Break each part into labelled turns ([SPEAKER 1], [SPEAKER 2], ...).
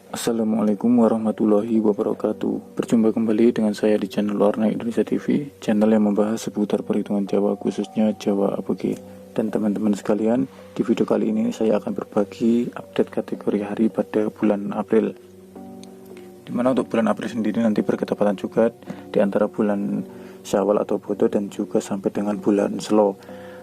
[SPEAKER 1] Assalamualaikum warahmatullahi wabarakatuh. Berjumpa kembali dengan saya di channel Warna Indonesia TV, channel yang membahas seputar perhitungan Jawa, khususnya Jawa ABG. Dan teman-teman sekalian, di video kali ini saya akan berbagi update kategori hari pada bulan April. Dimana untuk bulan April sendiri nanti berketepatan juga di antara bulan Syawal atau Bodo dan juga sampai dengan bulan Selo.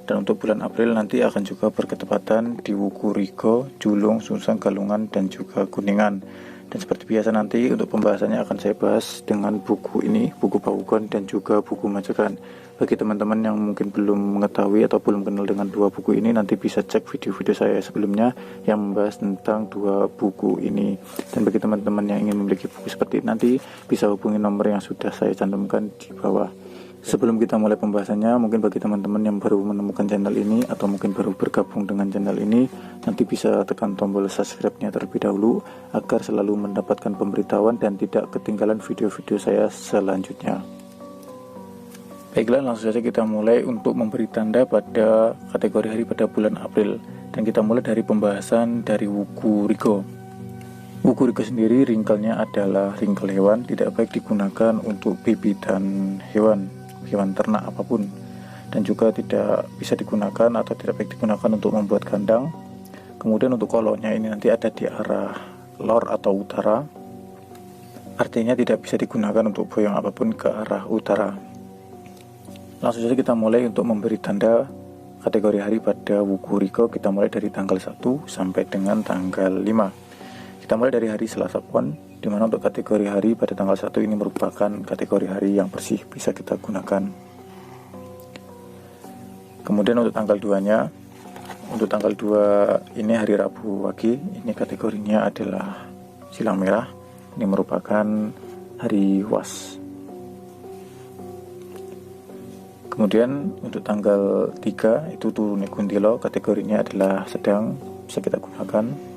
[SPEAKER 1] Dan untuk bulan April nanti akan juga berketepatan di Wuku Rigo, Julung, Sungsang, Galungan, dan juga Kuningan. Dan seperti biasa nanti untuk pembahasannya akan saya bahas dengan buku ini, buku Baugon dan juga buku Majekan. Bagi teman-teman yang mungkin belum mengetahui atau belum kenal dengan dua buku ini, nanti bisa cek video-video saya sebelumnya yang membahas tentang dua buku ini. Dan bagi teman-teman yang ingin memiliki buku seperti ini, nanti bisa hubungi nomor yang sudah saya cantumkan di bawah. Sebelum kita mulai pembahasannya, mungkin bagi teman-teman yang baru menemukan channel ini atau mungkin baru bergabung dengan channel ini, nanti bisa tekan tombol subscribe-nya terlebih dahulu agar selalu mendapatkan pemberitahuan dan tidak ketinggalan video-video saya selanjutnya. Baiklah, langsung saja kita mulai untuk memberi tanda pada kategori hari pada bulan April. Dan kita mulai dari pembahasan dari Wuku Rigo. Wuku Rigo sendiri ringkelnya adalah ringkel hewan, tidak baik digunakan untuk bibitan hewan ternak apapun, dan juga tidak bisa digunakan atau tidak baik digunakan untuk membuat kandang. Kemudian untuk kolonnya ini nanti ada di arah lor atau utara, artinya tidak bisa digunakan untuk boyong apapun ke arah utara. Langsung saja kita mulai untuk memberi tanda kategori hari pada Wuku Rigo. Kita mulai dari tanggal 1 sampai dengan tanggal 5. Kita mulai dari hari Selasa Pon, dimana untuk kategori hari pada tanggal 1 ini merupakan kategori hari yang bersih, bisa kita gunakan. Kemudian untuk tanggal 2-nya, untuk tanggal 2 ini hari Rabu Wage, ini kategorinya adalah silang merah, ini merupakan hari was. Kemudian untuk tanggal 3 itu Turune Kuntilo, kategorinya adalah sedang, bisa kita gunakan.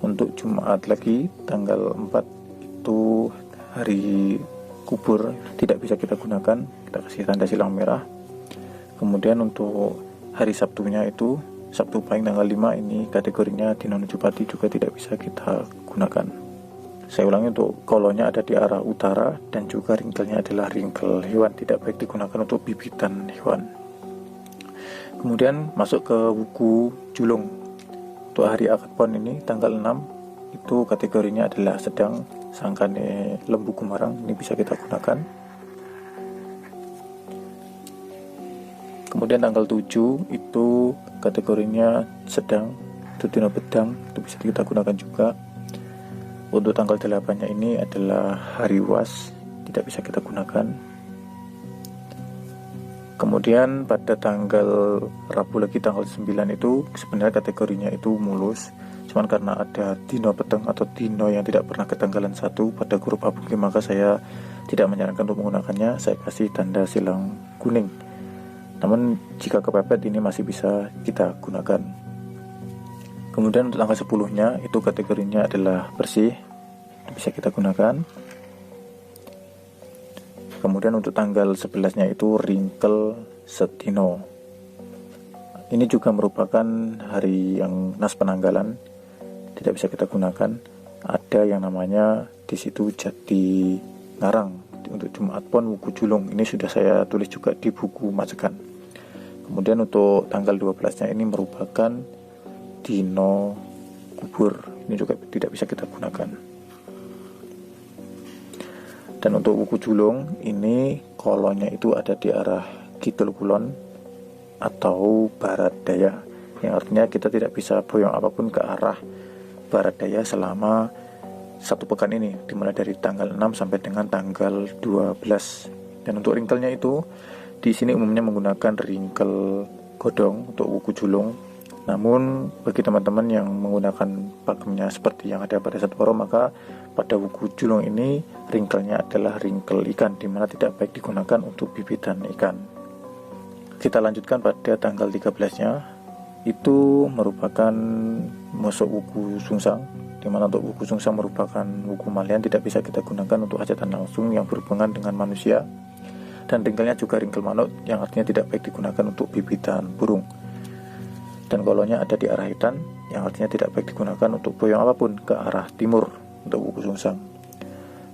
[SPEAKER 1] Untuk Jumat lagi tanggal 4 itu hari kubur, tidak bisa kita gunakan, kita kasih tanda silang merah. Kemudian untuk hari Sabtunya itu Sabtu Pahing tanggal 5, ini kategorinya Dino Nuju Pati, juga tidak bisa kita gunakan. Saya ulangi, untuk kolonnya ada di arah utara dan juga ringkelnya adalah ringkel hewan, tidak baik digunakan untuk bibitan hewan. Kemudian masuk ke Wuku Julung. Untuk hari Akad Pon ini tanggal 6 itu kategorinya adalah sedang, sangkane lembu gumarang, ini bisa kita gunakan. Kemudian tanggal 7 itu kategorinya sedang, itu dino bedang, itu bisa kita gunakan juga. Untuk tanggal 8-nya ini adalah hari was, tidak bisa kita gunakan. Kemudian pada tanggal Rabu lagi tanggal 9 itu sebenarnya kategorinya itu mulus, cuman karena ada dino peteng atau dino yang tidak pernah ketanggalan 1 pada grup ABG, maka saya tidak menyarankan untuk menggunakannya, saya kasih tanda silang kuning. Namun jika kepepet ini masih bisa kita gunakan. Kemudian untuk tanggal 10-nya itu kategorinya adalah bersih, bisa kita gunakan. Kemudian untuk tanggal 11-nya itu ringkel setino. Ini juga merupakan hari yang nas penanggalan, tidak bisa kita gunakan. Ada yang namanya di situ Jati Ngarang untuk Jumat Pon Wuku Julung. Ini sudah saya tulis juga di buku Majekan. Kemudian untuk tanggal 12-nya ini merupakan dino kubur. Ini juga tidak bisa kita gunakan. Dan untuk Wuku Julung ini kolonnya itu ada di arah Kidul Kulon atau Barat Daya, yang artinya kita tidak bisa boyong apapun ke arah Barat Daya selama satu pekan ini, dimulai dari tanggal 6 sampai dengan tanggal 12. Dan untuk ringkelnya itu di sini umumnya menggunakan ringkel godong untuk Wuku Julung. Namun bagi teman-teman yang menggunakan pakemnya seperti yang ada pada Satwaro, maka pada Wuku Julung ini ringkelnya adalah ringkel ikan, dimana tidak baik digunakan untuk bibitan ikan. Kita lanjutkan pada tanggal 13-nya, itu merupakan Mosok Wuku Sungsang, dimana untuk Wuku Sungsang merupakan wuku malian, tidak bisa kita gunakan untuk hajatan langsung yang berhubungan dengan manusia. Dan ringkelnya juga ringkel manuk, yang artinya tidak baik digunakan untuk bibitan burung. Dan kolonnya ada di arah hitam, yang artinya tidak baik digunakan untuk boyong apapun ke arah timur untuk wuku sungsang.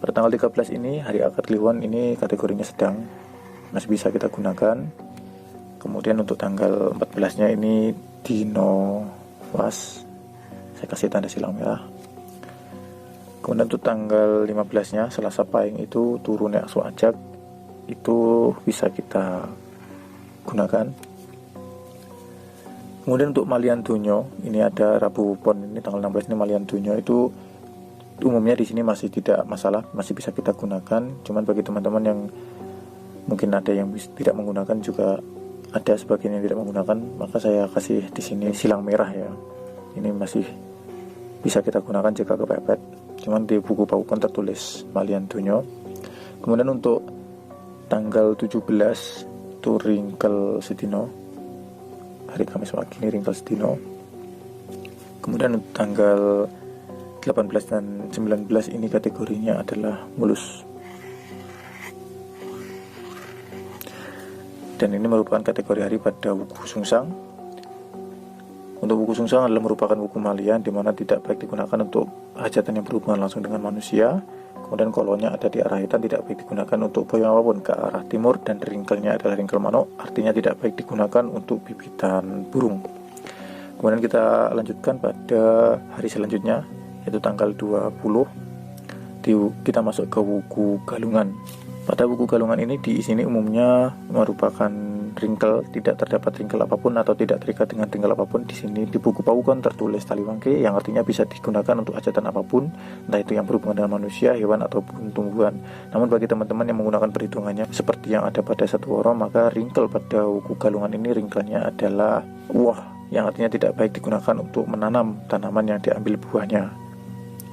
[SPEAKER 1] Pada tanggal 13 ini hari akad kliwon ini kategorinya sedang, masih bisa kita gunakan. Kemudian untuk tanggal 14 nya ini dino was, saya kasih tanda silang merah. Kemudian untuk tanggal 15 nya Selasa Pahing itu turun aksu ajak, itu bisa kita gunakan. Kemudian untuk malian dunyo ini ada Rabu Pon, ini tanggal 16 ini malian dunyo, itu umumnya di sini masih tidak masalah, masih bisa kita gunakan. Cuman bagi teman-teman yang mungkin ada yang tidak menggunakan, juga ada sebagian yang tidak menggunakan, maka saya kasih di sini silang merah ya. Ini masih bisa kita gunakan jika kepepet. Cuman di buku pawukon tertulis malian dunyo. Kemudian untuk tanggal 17 itu ringkel sedino, hari Kamis Wage ini ringkel sedino. Kemudian untuk tanggal 18 dan 19 ini kategorinya adalah mulus. Dan ini merupakan kategori hari pada wuku sungsang. Untuk wuku sungsang adalah merupakan wuku malian, di mana tidak baik digunakan untuk hajatan yang berhubungan langsung dengan manusia. Kemudian kolonnya ada di arah hitam, tidak baik digunakan untuk boyong apapun ke arah timur, dan ringkelnya adalah ringkel manuk, artinya tidak baik digunakan untuk bibitan burung. Kemudian kita lanjutkan pada hari selanjutnya, yaitu tanggal 20, kita masuk ke wuku galungan. Pada wuku galungan ini di sini umumnya merupakan ringkel, tidak terdapat ringkel apapun atau tidak terikat dengan ringkel apapun. Di sini di buku pawukon tertulis taliwangke, yang artinya bisa digunakan untuk hajatan apapun, entah itu yang berhubungan dengan manusia, hewan ataupun tumbuhan. Namun bagi teman-teman yang menggunakan perhitungannya seperti yang ada pada satu woro, maka ringkel pada wuku galungan ini ringkelnya adalah wah, yang artinya tidak baik digunakan untuk menanam tanaman yang diambil buahnya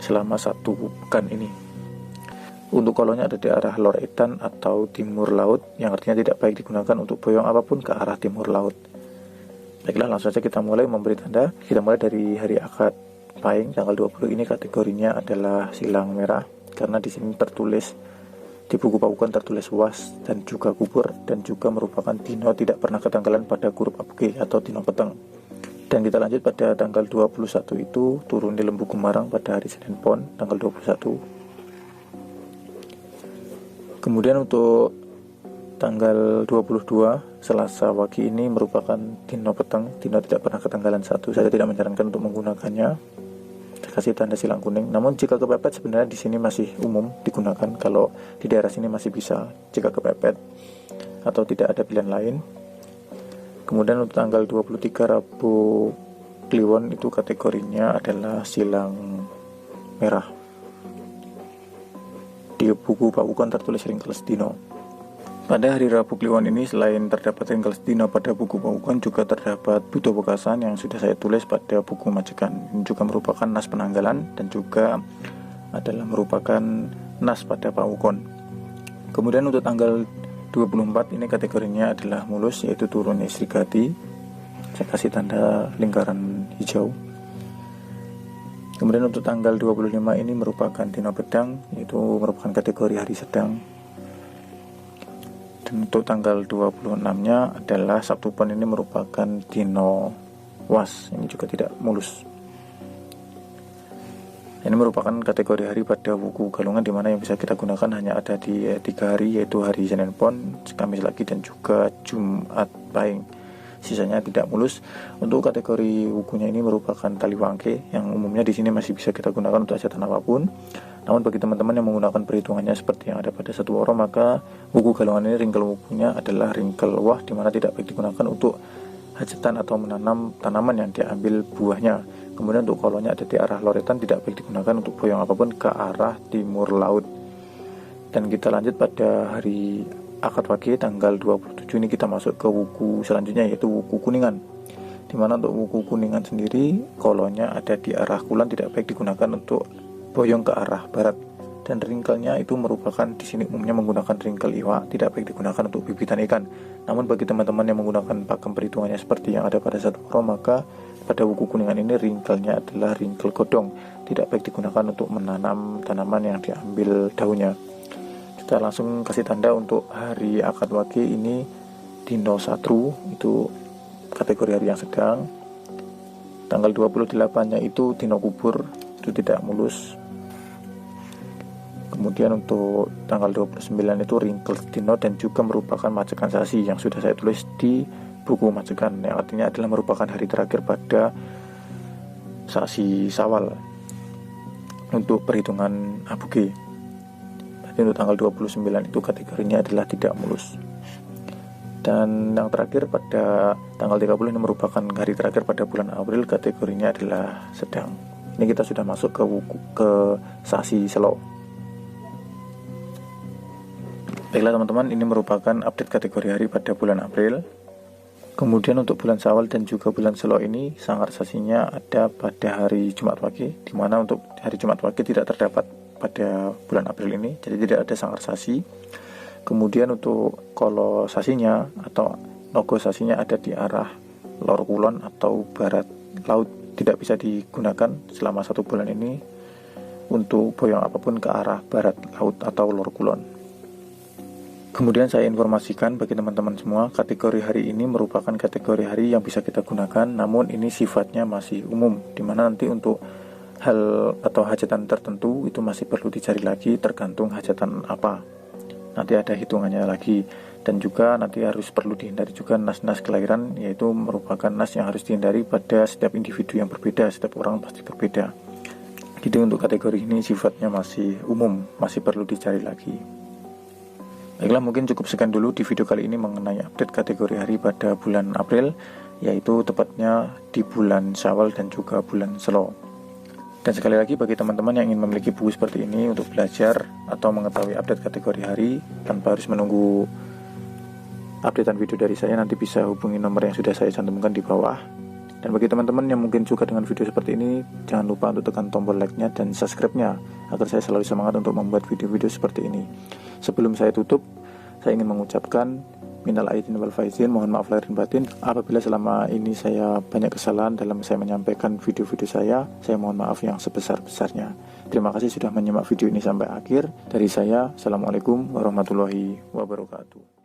[SPEAKER 1] selama 1 pekan ini. Untuk kolonnya ada di arah lor edan atau timur laut, yang artinya tidak baik digunakan untuk boyong apapun ke arah timur laut. Baiklah, langsung saja kita mulai memberi tanda. Kita mulai dari hari akad Pahing tanggal 20 ini, kategorinya adalah silang merah, karena di sini tertulis di buku pawukon tertulis was dan juga kubur, dan juga merupakan dino tidak pernah ketanggalan pada huruf abg atau dino peteng. Dan kita lanjut pada tanggal 21 itu turun di lembu Gumarang pada hari Senin Pon tanggal 21. Kemudian untuk tanggal 22 Selasa Wage ini merupakan dino peteng, dino tidak pernah ketanggalan 1. Saya tidak menyarankan untuk menggunakannya. Saya kasih tanda silang kuning. Namun jika kepepet sebenarnya di sini masih umum digunakan. Kalau di daerah sini masih bisa jika kepepet atau tidak ada pilihan lain. Kemudian untuk tanggal 23 Rabu Kliwon itu kategorinya adalah silang merah. Di buku pawukon tertulis ringkel sedino. Pada hari Rabu Kliwon ini selain terdapat ringkel sedino pada buku pawukon, juga terdapat buto bekasan yang sudah saya tulis pada buku majekan. Ini juga merupakan nas penanggalan dan juga adalah merupakan nas pada pawukon. Kemudian untuk tanggal 24 ini kategorinya adalah mulus, yaitu turun Srigati. Saya kasih tanda lingkaran hijau. Kemudian untuk tanggal 25 ini merupakan dino bedang, yaitu merupakan kategori hari sedang. Dan untuk tanggal 26-nya adalah Sabtu Pon, ini merupakan dino was, ini juga tidak mulus. Ini merupakan kategori hari pada wuku galungan, di mana yang bisa kita gunakan hanya ada di 3 hari, yaitu hari Senin Pon, Kamis lagi, dan juga Jumat Pahing. Sisanya tidak mulus. Untuk kategori wukunya ini merupakan taliwangke, yang umumnya di sini masih bisa kita gunakan untuk hajatan apapun. Namun bagi teman-teman yang menggunakan perhitungannya seperti yang ada pada satu woro, maka wuku galungan ini ringkel wukunya adalah ringkel wah, di mana tidak baik digunakan untuk hajatan atau menanam tanaman yang diambil buahnya. Kemudian untuk kolonnya ada di arah loretan, tidak baik digunakan untuk boyong apapun ke arah timur laut. Dan kita lanjut pada hari akad Wage tanggal 27 ini kita masuk ke wuku selanjutnya, yaitu wuku kuningan. Dimana untuk wuku kuningan sendiri kolonnya ada di arah kulon, tidak baik digunakan untuk boyong ke arah barat. Dan ringkelnya itu merupakan di sini umumnya menggunakan ringkel iwa, tidak baik digunakan untuk bibitan ikan. Namun bagi teman-teman yang menggunakan pakem perhitungannya seperti yang ada pada satu woro, maka pada wuku kuningan ini ringkelnya adalah ringkel godong, tidak baik digunakan untuk menanam tanaman yang diambil daunnya. Kita langsung kasih tanda untuk hari akad Wage ini dino satru, itu kategori hari yang sedang. Tanggal 28-nya itu dino kubur, itu tidak mulus. Kemudian untuk tanggal 29 itu ringkel dino dan juga merupakan macekan sasi yang sudah saya tulis di buku macekan, yang artinya adalah merupakan hari terakhir pada sasi Syawal untuk perhitungan aboge. Jadi untuk tanggal 29 itu kategorinya adalah tidak mulus. Dan yang terakhir pada tanggal 30 ini merupakan hari terakhir pada bulan April, kategorinya adalah sedang. Ini kita sudah masuk ke sasi Selo. Baiklah teman-teman, ini merupakan update kategori hari pada bulan April. Kemudian untuk bulan Syawal dan juga bulan Selo ini sangar sasinya ada pada hari Jumat Wage, di mana untuk hari Jumat Wage tidak terdapat pada bulan April ini, jadi tidak ada sangar sasi. Kemudian untuk kolo sasinya atau logo sasinya ada di arah lor kulon atau barat laut, tidak bisa digunakan selama 1 bulan ini untuk boyong apapun ke arah barat laut atau lor kulon. Kemudian saya informasikan bagi teman-teman semua, kategori hari ini merupakan kategori hari yang bisa kita gunakan, namun ini sifatnya masih umum, dimana nanti untuk hal atau hajatan tertentu itu masih perlu dicari lagi tergantung hajatan apa. Nanti ada hitungannya lagi, dan juga nanti harus perlu dihindari juga nas-nas kelahiran, yaitu merupakan nas yang harus dihindari pada setiap individu yang berbeda, setiap orang pasti berbeda. Jadi untuk kategori ini sifatnya masih umum, masih perlu dicari lagi. Baiklah, mungkin cukup sekian dulu di video kali ini mengenai update kategori hari pada bulan April, yaitu tepatnya di bulan Syawal dan juga bulan Selo. Dan sekali lagi bagi teman-teman yang ingin memiliki buku seperti ini untuk belajar atau mengetahui update kategori hari tanpa harus menunggu updatean video dari saya, nanti bisa hubungi nomor yang sudah saya cantumkan di bawah. Dan bagi teman-teman yang mungkin suka dengan video seperti ini, jangan lupa untuk tekan tombol like-nya dan subscribe-nya agar saya selalu semangat untuk membuat video-video seperti ini. Sebelum saya tutup, saya ingin mengucapkan minal aidin wal faizin, mohon maaf lahir dan batin apabila selama ini saya banyak kesalahan dalam saya menyampaikan video-video saya mohon maaf yang sebesar-besarnya. Terima kasih sudah menyimak video ini sampai akhir. Dari saya, Assalamualaikum warahmatullahi wabarakatuh.